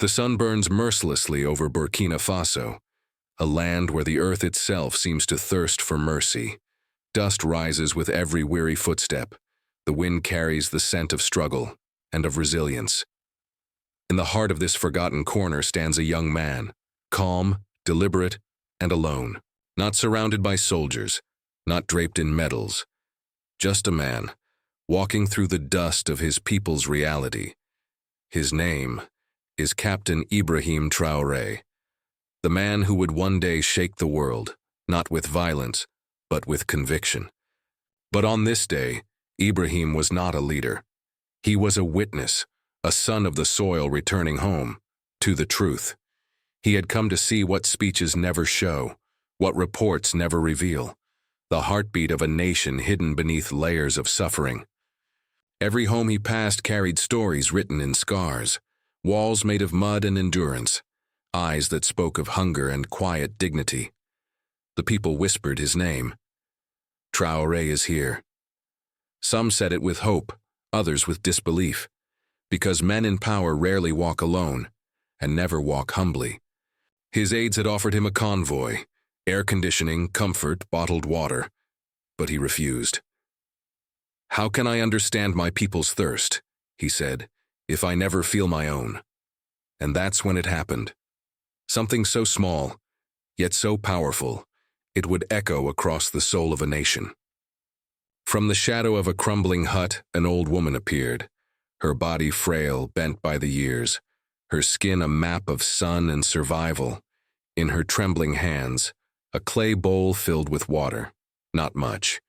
The sun burns mercilessly over Burkina Faso, a land where the earth itself seems to thirst for mercy. Dust rises with every weary footstep. The wind carries the scent of struggle and of resilience. In the heart of this forgotten corner stands a young man, calm, deliberate, and alone, not surrounded by soldiers, not draped in medals, just a man, walking through the dust of his people's reality. His name is Captain Ibrahim Traoré, the man who would one day shake the world, not with violence, but with conviction. But on this day, Ibrahim was not a leader. He was a witness, a son of the soil returning home, to the truth. He had come to see what speeches never show, what reports never reveal, the heartbeat of a nation hidden beneath layers of suffering. Every home he passed carried stories written in scars, walls made of mud and endurance, eyes that spoke of hunger and quiet dignity. The people whispered his name. Traoré is here. Some said it with hope, others with disbelief, because men in power rarely walk alone and never walk humbly. His aides had offered him a convoy, air conditioning, comfort, bottled water, but he refused. "How can I understand my people's thirst," he said, "if I never feel my own?" And that's when it happened. Something so small, yet so powerful, it would echo across the soul of a nation. From the shadow of a crumbling hut, an old woman appeared, her body frail, bent by the years, her skin a map of sun and survival. In her trembling hands, a clay bowl filled with water. Not much,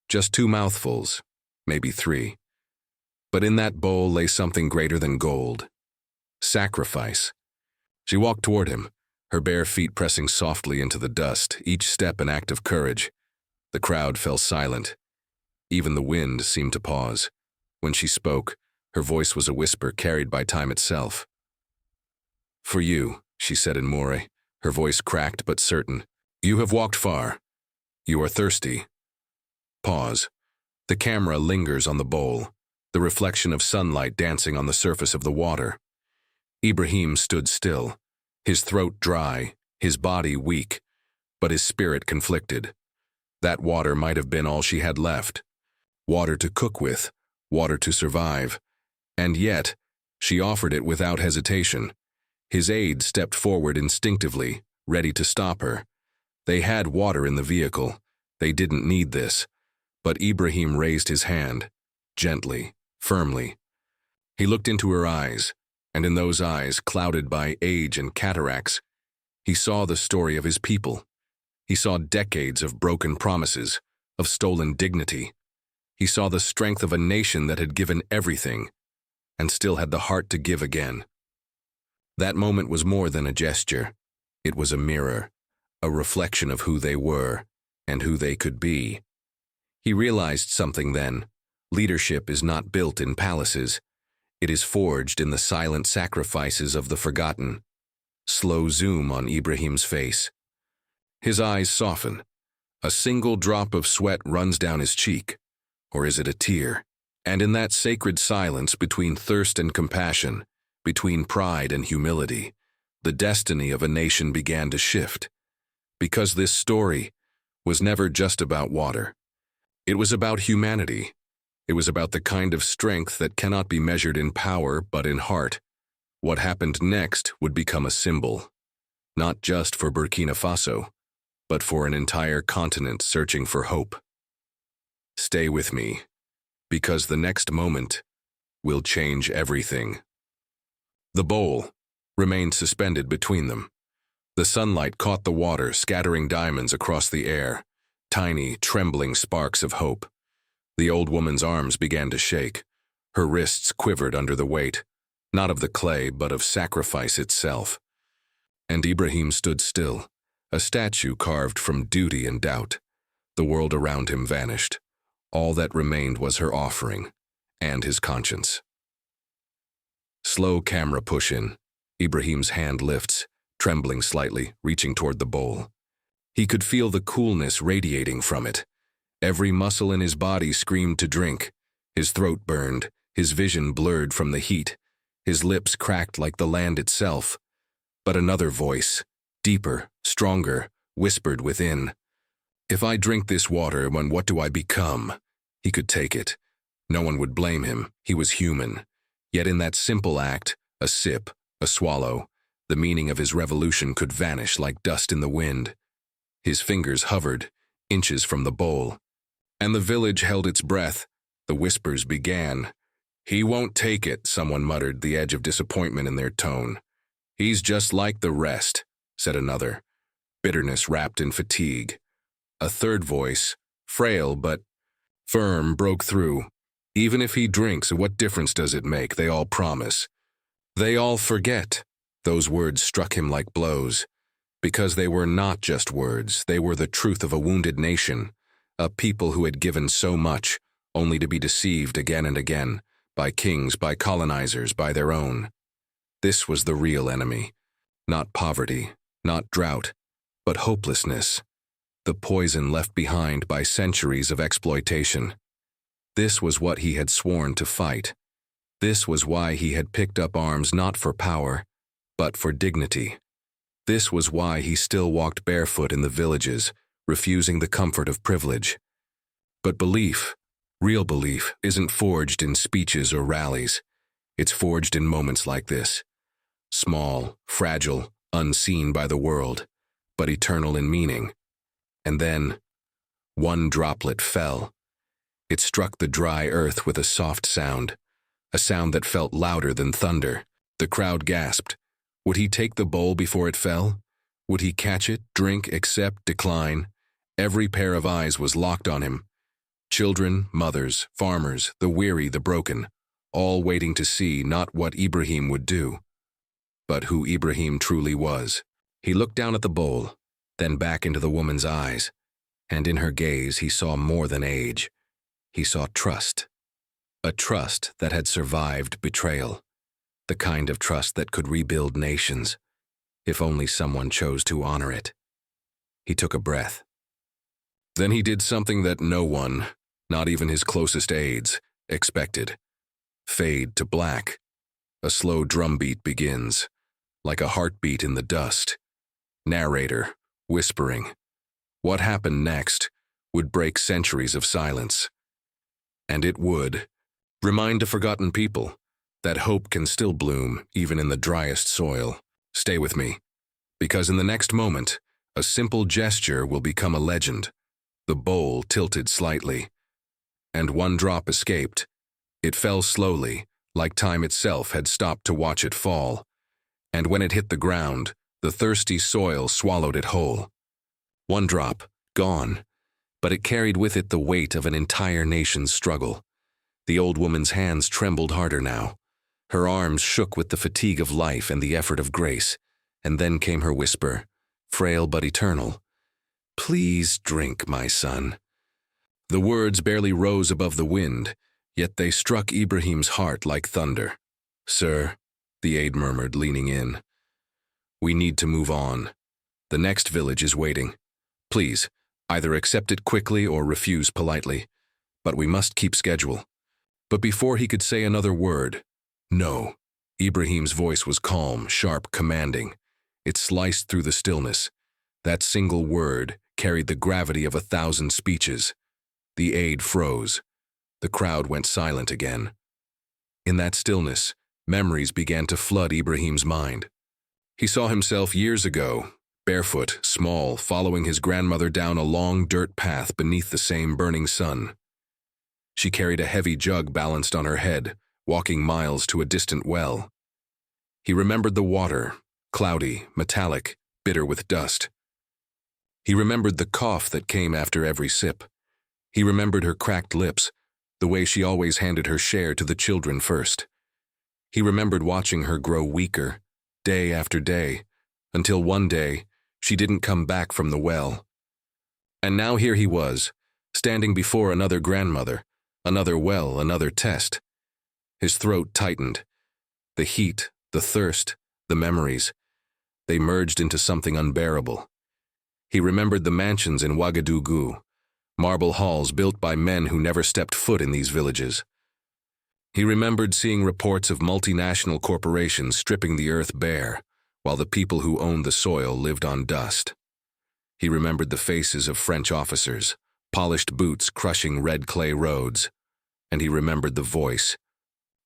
just 2 mouthfuls, maybe 3. But in that bowl lay something greater than gold. Sacrifice. She walked toward him, her bare feet pressing softly into the dust, each step an act of courage. The crowd fell silent. Even the wind seemed to pause. When she spoke, her voice was a whisper carried by time itself. "For you," she said in Moore, her voice cracked but certain. "You have walked far. You are thirsty." Pause. The camera lingers on the bowl, the reflection of sunlight dancing on the surface of the water. Ibrahim stood still, his throat dry, his body weak, but his spirit conflicted. That water might have been all she had left. Water to cook with, water to survive. And yet, she offered it without hesitation. His aides stepped forward instinctively, ready to stop her. They had water in the vehicle. They didn't need this. But Ibrahim raised his hand, gently, firmly. He looked into her eyes, and in those eyes, clouded by age and cataracts, he saw the story of his people. He saw decades of broken promises, of stolen dignity. He saw the strength of a nation that had given everything, and still had the heart to give again. That moment was more than a gesture. It was a mirror, a reflection of who they were and who they could be. He realized something then. Leadership is not built in palaces. It is forged in the silent sacrifices of the forgotten. Slow zoom on Ibrahim's face. His eyes soften. A single drop of sweat runs down his cheek. Or is it a tear? And in that sacred silence between thirst and compassion, between pride and humility, the destiny of a nation began to shift. Because this story was never just about water. It was about humanity. It was about the kind of strength that cannot be measured in power but in heart. What happened next would become a symbol, not just for Burkina Faso, but for an entire continent searching for hope. Stay with me, because the next moment will change everything. The bowl remained suspended between them. The sunlight caught the water, scattering diamonds across the air, tiny, trembling sparks of hope. The old woman's arms began to shake. Her wrists quivered under the weight, not of the clay, but of sacrifice itself. And Ibrahim stood still, a statue carved from duty and doubt. The world around him vanished. All that remained was her offering, and his conscience. Slow camera push-in. Ibrahim's hand lifts, trembling slightly, reaching toward the bowl. He could feel the coolness radiating from it. Every muscle in his body screamed to drink. His throat burned, his vision blurred from the heat. His lips cracked like the land itself. But another voice, deeper, stronger, whispered within. If I drink this water, then what do I become? He could take it. No one would blame him. He was human. Yet in that simple act, a sip, a swallow, the meaning of his revolution could vanish like dust in the wind. His fingers hovered, inches from the bowl. And the village held its breath. The whispers began. He won't take it, someone muttered, the edge of disappointment in their tone. He's just like the rest, said another, bitterness wrapped in fatigue. A third voice, frail but firm, broke through. Even if he drinks, what difference does it make? They all promise. They all forget. Those words struck him like blows. Because they were not just words, they were the truth of a wounded nation, a people who had given so much, only to be deceived again and again, by kings, by colonizers, by their own. This was the real enemy. Not poverty, not drought, but hopelessness. The poison left behind by centuries of exploitation. This was what he had sworn to fight. This was why he had picked up arms not for power, but for dignity. This was why he still walked barefoot in the villages, refusing the comfort of privilege. But belief, real belief, isn't forged in speeches or rallies. It's forged in moments like this. Small, fragile, unseen by the world, but eternal in meaning. And then, one droplet fell. It struck the dry earth with a soft sound, a sound that felt louder than thunder. The crowd gasped. Would he take the bowl before it fell? Would he catch it, drink, accept, decline? Every pair of eyes was locked on him. Children, mothers, farmers, the weary, the broken, all waiting to see not what Ibrahim would do, but who Ibrahim truly was. He looked down at the bowl, then back into the woman's eyes, and in her gaze he saw more than age. He saw trust. A trust that had survived betrayal. The kind of trust that could rebuild nations, if only someone chose to honor it. He took a breath. Then he did something that no one, not even his closest aides, expected. Fade to black. A slow drumbeat begins, like a heartbeat in the dust. Narrator, whispering. What happened next would break centuries of silence. And it would. Remind a forgotten people that hope can still bloom even in the driest soil. Stay with me, because in the next moment, a simple gesture will become a legend. The bowl tilted slightly, and one drop escaped. It fell slowly, like time itself had stopped to watch it fall. And when it hit the ground, the thirsty soil swallowed it whole. One drop, gone, but it carried with it the weight of an entire nation's struggle. The old woman's hands trembled harder now. Her arms shook with the fatigue of life and the effort of grace, and then came her whisper, frail but eternal. Please drink, my son. The words barely rose above the wind, yet they struck Ibrahim's heart like thunder. Sir, the aide murmured, leaning in. We need to move on. The next village is waiting. Please, either accept it quickly or refuse politely. But we must keep schedule. But before he could say another word, no. Ibrahim's voice was calm, sharp, commanding. It sliced through the stillness. That single word carried the gravity of 1,000 speeches. The aide froze. The crowd went silent again. In that stillness, memories began to flood Ibrahim's mind. He saw himself years ago, barefoot, small, following his grandmother down a long dirt path beneath the same burning sun. She carried a heavy jug balanced on her head, walking miles to a distant well. He remembered the water, cloudy, metallic, bitter with dust. He remembered the cough that came after every sip. He remembered her cracked lips, the way she always handed her share to the children first. He remembered watching her grow weaker, day after day, until one day she didn't come back from the well. And now here he was, standing before another grandmother, another well, another test. His throat tightened. The heat, the thirst, the memories, they merged into something unbearable. He remembered the mansions in Ouagadougou, marble halls built by men who never stepped foot in these villages. He remembered seeing reports of multinational corporations stripping the earth bare, while the people who owned the soil lived on dust. He remembered the faces of French officers, polished boots crushing red clay roads, and he remembered the voice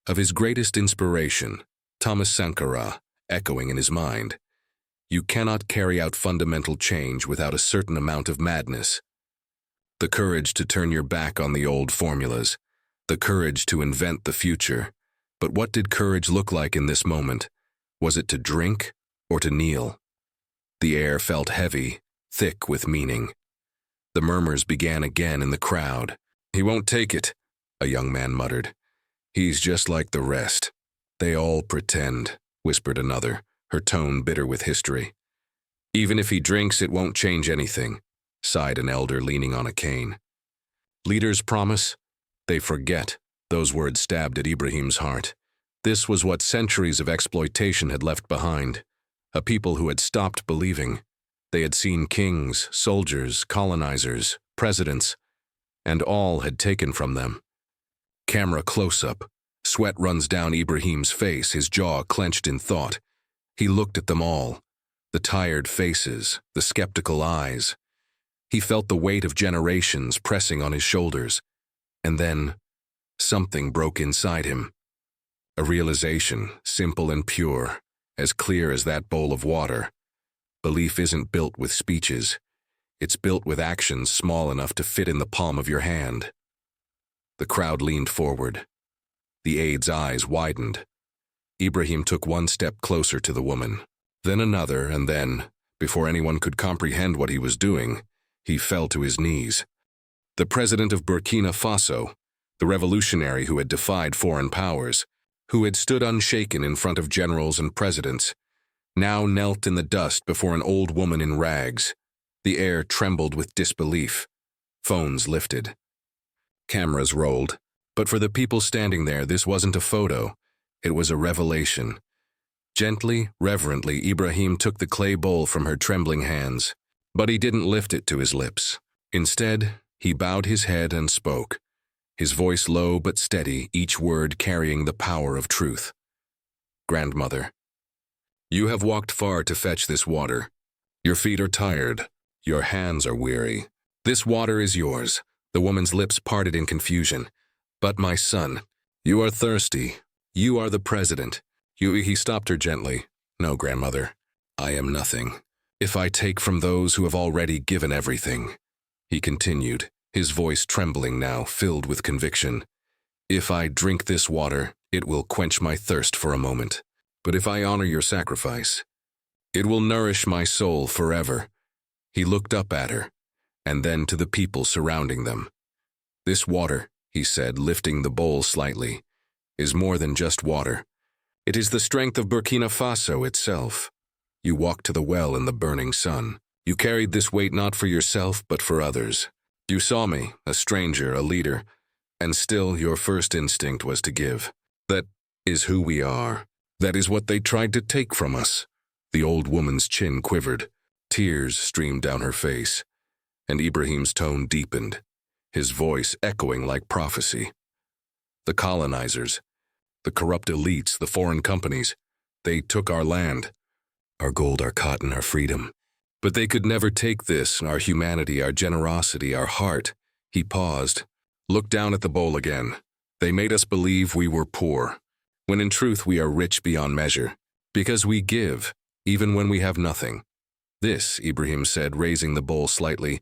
of his greatest inspiration, Thomas Sankara, echoing in his mind. You cannot carry out fundamental change without a certain amount of madness. The courage to turn your back on the old formulas, the courage to invent the future. But what did courage look like in this moment? Was it to drink or to kneel? The air felt heavy, thick with meaning. The murmurs began again in the crowd. He won't take it, a young man muttered. He's just like the rest. They all pretend, whispered another, her tone bitter with history. Even if he drinks, it won't change anything, sighed an elder leaning on a cane. Leaders promise, they forget. Those words stabbed at Ibrahim's heart. This was what centuries of exploitation had left behind. A people who had stopped believing. They had seen kings, soldiers, colonizers, presidents, and all had taken from them. Camera close-up. Sweat runs down Ibrahim's face, his jaw clenched in thought. He looked at them all. The tired faces, the skeptical eyes. He felt the weight of generations pressing on his shoulders. And then, something broke inside him. A realization, simple and pure, as clear as that bowl of water. Belief isn't built with speeches. It's built with actions small enough to fit in the palm of your hand. The crowd leaned forward. The aide's eyes widened. Ibrahim took one step closer to the woman, then another, and then, before anyone could comprehend what he was doing, he fell to his knees. The president of Burkina Faso, the revolutionary who had defied foreign powers, who had stood unshaken in front of generals and presidents, now knelt in the dust before an old woman in rags. The air trembled with disbelief. Phones lifted. Cameras rolled. But for the people standing there, this wasn't a photo. It was a revelation. Gently, reverently, Ibrahim took the clay bowl from her trembling hands. But he didn't lift it to his lips. Instead, he bowed his head and spoke, his voice low but steady, each word carrying the power of truth. Grandmother, you have walked far to fetch this water. Your feet are tired. Your hands are weary. This water is yours. The woman's lips parted in confusion. But my son, you are thirsty. You are the president. He stopped her gently. No, grandmother, I am nothing. If I take from those who have already given everything, he continued, his voice trembling now, filled with conviction. If I drink this water, it will quench my thirst for a moment. But if I honor your sacrifice, it will nourish my soul forever. He looked up at her, and then to the people surrounding them. This water, he said, lifting the bowl slightly, is more than just water. It is the strength of Burkina Faso itself. You walked to the well in the burning sun. You carried this weight not for yourself, but for others. You saw me, a stranger, a leader, and still your first instinct was to give. That is who we are. That is what they tried to take from us. The old woman's chin quivered. Tears streamed down her face, and Ibrahim's tone deepened, his voice echoing like prophecy. The colonizers, the corrupt elites, the foreign companies, they took our land, our gold, our cotton, our freedom. But they could never take this, our humanity, our generosity, our heart. He paused, looked down at the bowl again. They made us believe we were poor, when in truth we are rich beyond measure, because we give, even when we have nothing. This, Ibrahim said, raising the bowl slightly,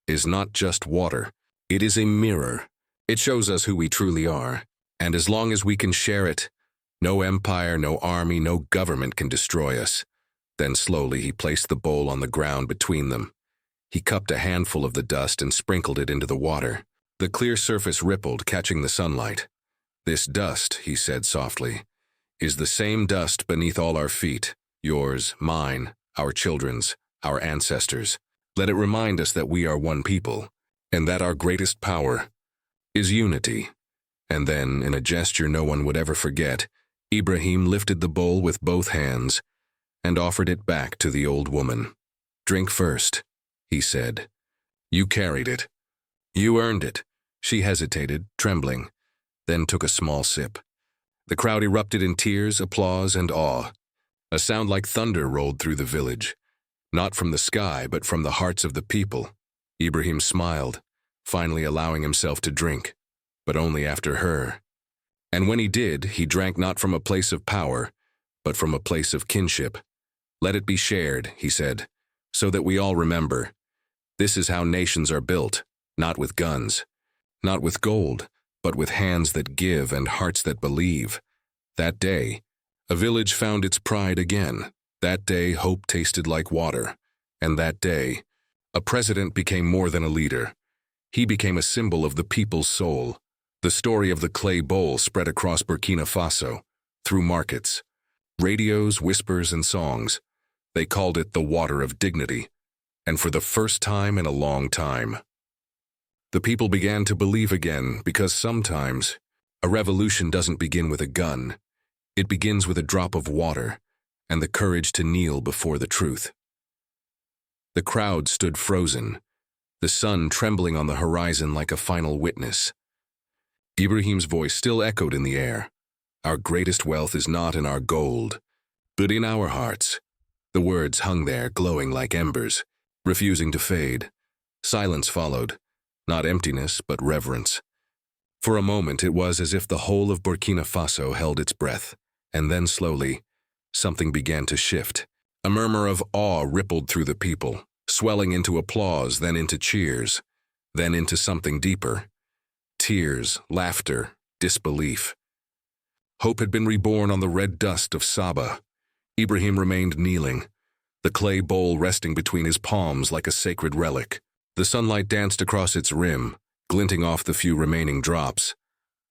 is not just water. It is a mirror. It shows us who we truly are, and as long as we can share it, no empire, no army, no government can destroy us. Then slowly he placed the bowl on the ground between them. He cupped a handful of the dust and sprinkled it into the water. The clear surface rippled, catching the sunlight. This dust, he said softly, is the same dust beneath all our feet, yours, mine, our children's, our ancestors. Let it remind us that we are one people, and that our greatest power is unity. And then, in a gesture no one would ever forget, Ibrahim lifted the bowl with both hands and offered it back to the old woman. Drink first, he said. You carried it. You earned it. She hesitated, trembling, then took a small sip. The crowd erupted in tears, applause, and awe. A sound like thunder rolled through the village, not from the sky, but from the hearts of the people. Ibrahim smiled, finally allowing himself to drink, but only after her. And when he did, he drank not from a place of power, but from a place of kinship. "Let it be shared," he said, "so that we all remember. This is how nations are built, not with guns, not with gold, but with hands that give and hearts that believe." That day, a village found its pride again. That day, hope tasted like water. And that day, a president became more than a leader. He became a symbol of the people's soul. The story of the clay bowl spread across Burkina Faso, through markets, radios, whispers, and songs. They called it the water of dignity. And for the first time in a long time, the people began to believe again, because sometimes a revolution doesn't begin with a gun. It begins with a drop of water and the courage to kneel before the truth. The crowd stood frozen, the sun trembling on the horizon like a final witness. Ibrahim's voice still echoed in the air. "Our greatest wealth is not in our gold, but in our hearts." The words hung there, glowing like embers, refusing to fade. Silence followed, not emptiness, but reverence. For a moment, it was as if the whole of Burkina Faso held its breath, and then slowly, something began to shift. A murmur of awe rippled through the people, swelling into applause, then into cheers, then into something deeper. Tears, laughter, disbelief. Hope had been reborn on the red dust of Saba. Ibrahim remained kneeling, the clay bowl resting between his palms like a sacred relic. The sunlight danced across its rim, glinting off the few remaining drops,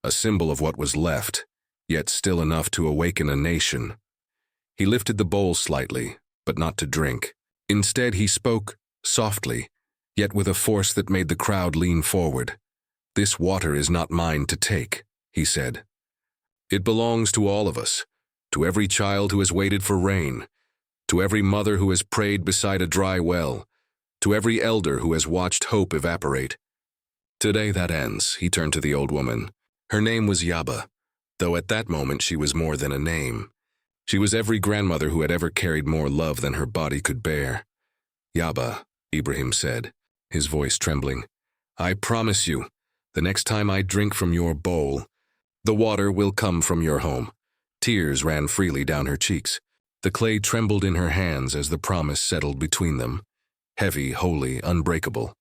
a symbol of what was left, yet still enough to awaken a nation. He lifted the bowl slightly, but not to drink. Instead, he spoke, softly, yet with a force that made the crowd lean forward. "This water is not mine to take," he said. "It belongs to all of us, to every child who has waited for rain, to every mother who has prayed beside a dry well, to every elder who has watched hope evaporate. Today that ends." He turned to the old woman. Her name was Yaba, though at that moment she was more than a name. She was every grandmother who had ever carried more love than her body could bear. "Yaba," Ibrahim said, his voice trembling, "I promise you, the next time I drink from your bowl, the water will come from your home." Tears ran freely down her cheeks. The clay trembled in her hands as the promise settled between them. Heavy, holy, unbreakable.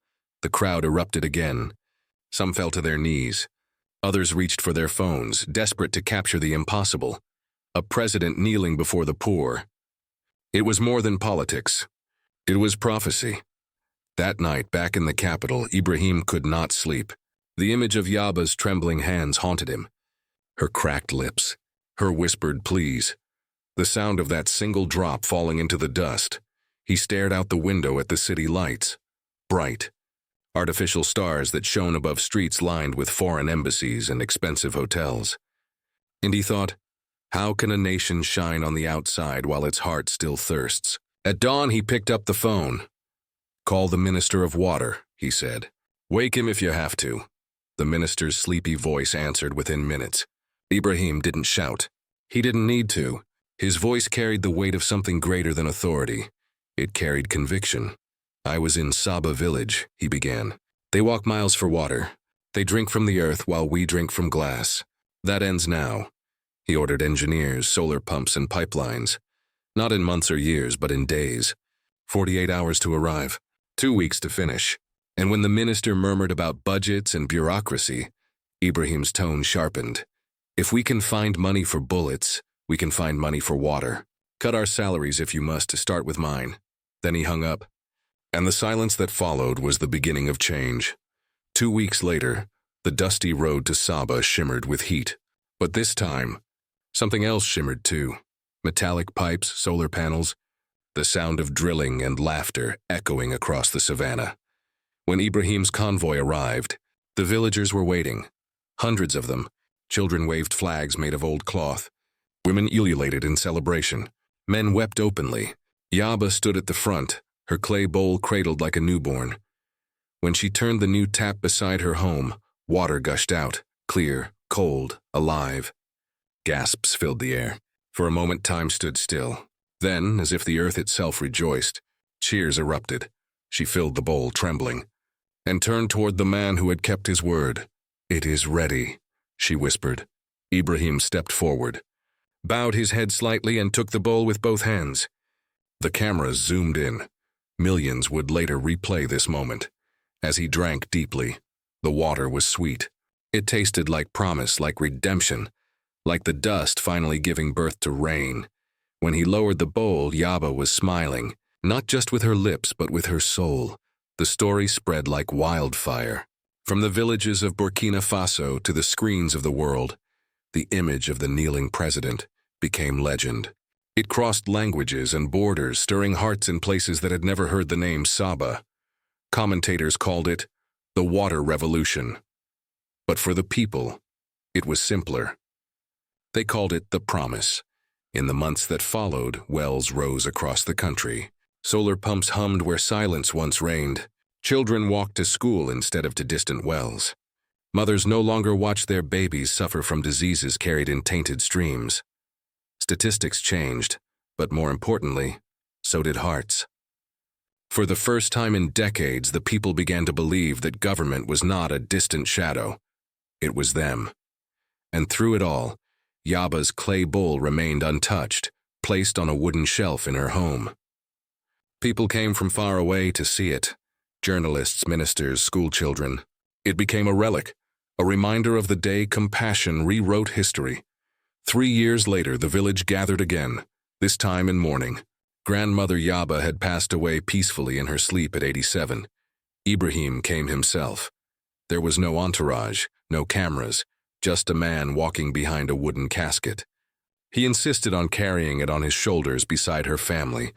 The crowd erupted again. Some fell to their knees. Others reached for their phones, desperate to capture the impossible. A president kneeling before the poor. It was more than politics. It was prophecy. That night, back in the capital, Ibrahim could not sleep. The image of Yaba's trembling hands haunted him. Her cracked lips, her whispered pleas, the sound of that single drop falling into the dust. He stared out the window at the city lights, bright, artificial stars that shone above streets lined with foreign embassies and expensive hotels. And he thought, how can a nation shine on the outside while its heart still thirsts? At dawn, he picked up the phone. "Call the Minister of Water," he said. "Wake him if you have to." The minister's sleepy voice answered within minutes. Ibrahim didn't shout. He didn't need to. His voice carried the weight of something greater than authority. It carried conviction. "I was in Saba village," he began. "They walk miles for water. They drink from the earth while we drink from glass. That ends now." He ordered engineers, solar pumps, and pipelines. Not in months or years, but in days. 48 hours to arrive. 2 weeks to finish. And when the minister murmured about budgets and bureaucracy, Ibrahim's tone sharpened. "If we can find money for bullets, we can find money for water. Cut our salaries if you must to start with mine." Then he hung up. And the silence that followed was the beginning of change. 2 weeks later, the dusty road to Saba shimmered with heat. But this time, something else shimmered too. Metallic pipes, solar panels, the sound of drilling and laughter echoing across the savannah. When Ibrahim's convoy arrived, the villagers were waiting. Hundreds of them. Children waved flags made of old cloth. Women ululated in celebration. Men wept openly. Yaba stood at the front, her clay bowl cradled like a newborn. When she turned the new tap beside her home, water gushed out, clear, cold, alive. Gasps filled the air. For a moment, time stood still. Then, as if the earth itself rejoiced, cheers erupted. She filled the bowl, trembling, and turned toward the man who had kept his word. "It is ready," she whispered. Ibrahim stepped forward, bowed his head slightly, and took the bowl with both hands. The cameras zoomed in. Millions would later replay this moment. As he drank deeply, the water was sweet. It tasted like promise, like redemption, like the dust finally giving birth to rain. When he lowered the bowl, Yaba was smiling, not just with her lips, but with her soul. The story spread like wildfire. From the villages of Burkina Faso to the screens of the world, the image of the kneeling president became legend. It crossed languages and borders, stirring hearts in places that had never heard the name Saba. Commentators called it the Water Revolution. But for the people, it was simpler. They called it the Promise. In the months that followed, wells rose across the country. Solar pumps hummed where silence once reigned. Children walked to school instead of to distant wells. Mothers no longer watched their babies suffer from diseases carried in tainted streams. Statistics changed, but more importantly, so did hearts. For the first time in decades, the people began to believe that government was not a distant shadow. It was them. And through it all, Yaba's clay bowl remained untouched, placed on a wooden shelf in her home. People came from far away to see it. Journalists, ministers, schoolchildren. It became a relic, a reminder of the day compassion rewrote history. 3 years later, the village gathered again, this time in mourning. Grandmother Yaba had passed away peacefully in her sleep at 87. Ibrahim came himself. There was no entourage, no cameras, just a man walking behind a wooden casket. He insisted on carrying it on his shoulders beside her family,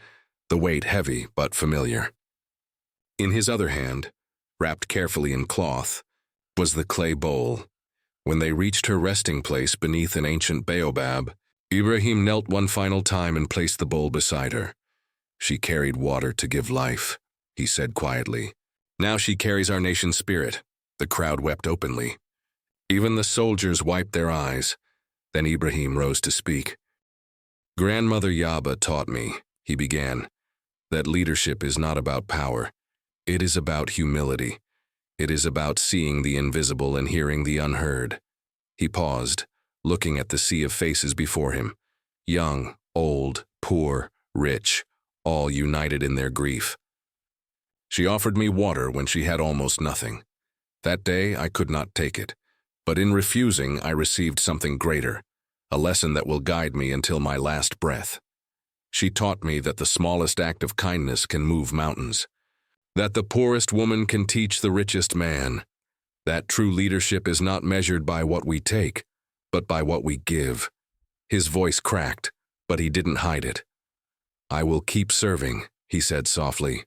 the weight heavy but familiar. In his other hand, wrapped carefully in cloth, was the clay bowl. When they reached her resting place beneath an ancient baobab, Ibrahim knelt one final time and placed the bowl beside her. "She carried water to give life," he said quietly. "Now she carries our nation's spirit." The crowd wept openly. Even the soldiers wiped their eyes. Then Ibrahim rose to speak. "Grandmother Yaba taught me," he began, "that leadership is not about power. It is about humility. It is about seeing the invisible and hearing the unheard." He paused, looking at the sea of faces before him. Young, old, poor, rich, all united in their grief. "She offered me water when she had almost nothing. That day I could not take it, but in refusing I received something greater, a lesson that will guide me until my last breath. She taught me that the smallest act of kindness can move mountains, that the poorest woman can teach the richest man, that true leadership is not measured by what we take, but by what we give." His voice cracked, but he didn't hide it. "I will keep serving," he said softly,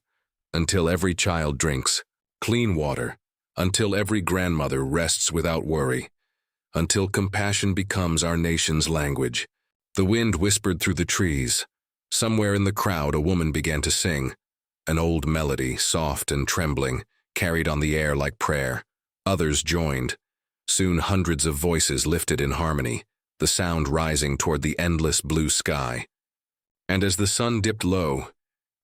"until every child drinks clean water, until every grandmother rests without worry, until compassion becomes our nation's language." The wind whispered through the trees. Somewhere in the crowd, a woman began to sing. An old melody, soft and trembling, carried on the air like prayer. Others joined. Soon hundreds of voices lifted in harmony, the sound rising toward the endless blue sky. And as the sun dipped low,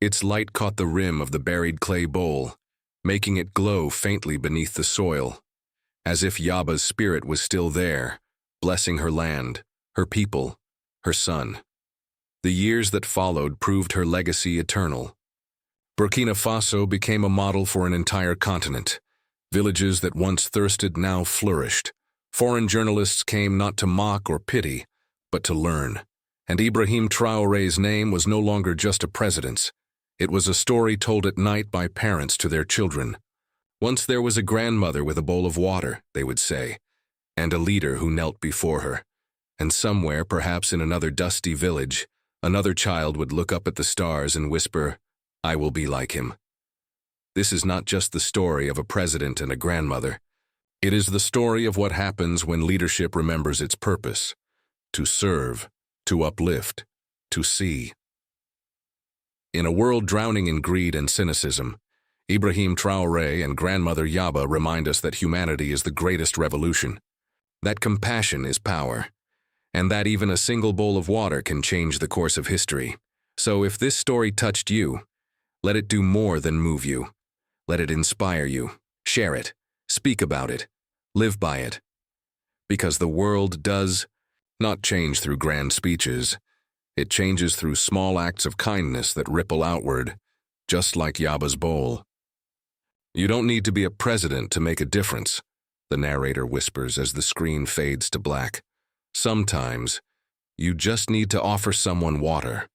its light caught the rim of the buried clay bowl, making it glow faintly beneath the soil, as if Yaba's spirit was still there, blessing her land, her people, her son. The years that followed proved her legacy eternal. Burkina Faso became a model for an entire continent. Villages that once thirsted now flourished. Foreign journalists came not to mock or pity, but to learn. And Ibrahim Traoré's name was no longer just a president's. It was a story told at night by parents to their children. Once there was a grandmother with a bowl of water, they would say, and a leader who knelt before her. And somewhere, perhaps in another dusty village, another child would look up at the stars and whisper, "I will be like him." This is not just the story of a president and a grandmother. It is the story of what happens when leadership remembers its purpose: to serve, to uplift, to see. In a world drowning in greed and cynicism, Ibrahim Traoré and grandmother Yaba remind us that humanity is the greatest revolution, that compassion is power, and that even a single bowl of water can change the course of history. So if this story touched you, let it do more than move you. Let it inspire you. Share it. Speak about it. Live by it. Because the world does not change through grand speeches. It changes through small acts of kindness that ripple outward, just like Yaba's bowl. You don't need to be a president to make a difference, the narrator whispers as the screen fades to black. Sometimes, you just need to offer someone water.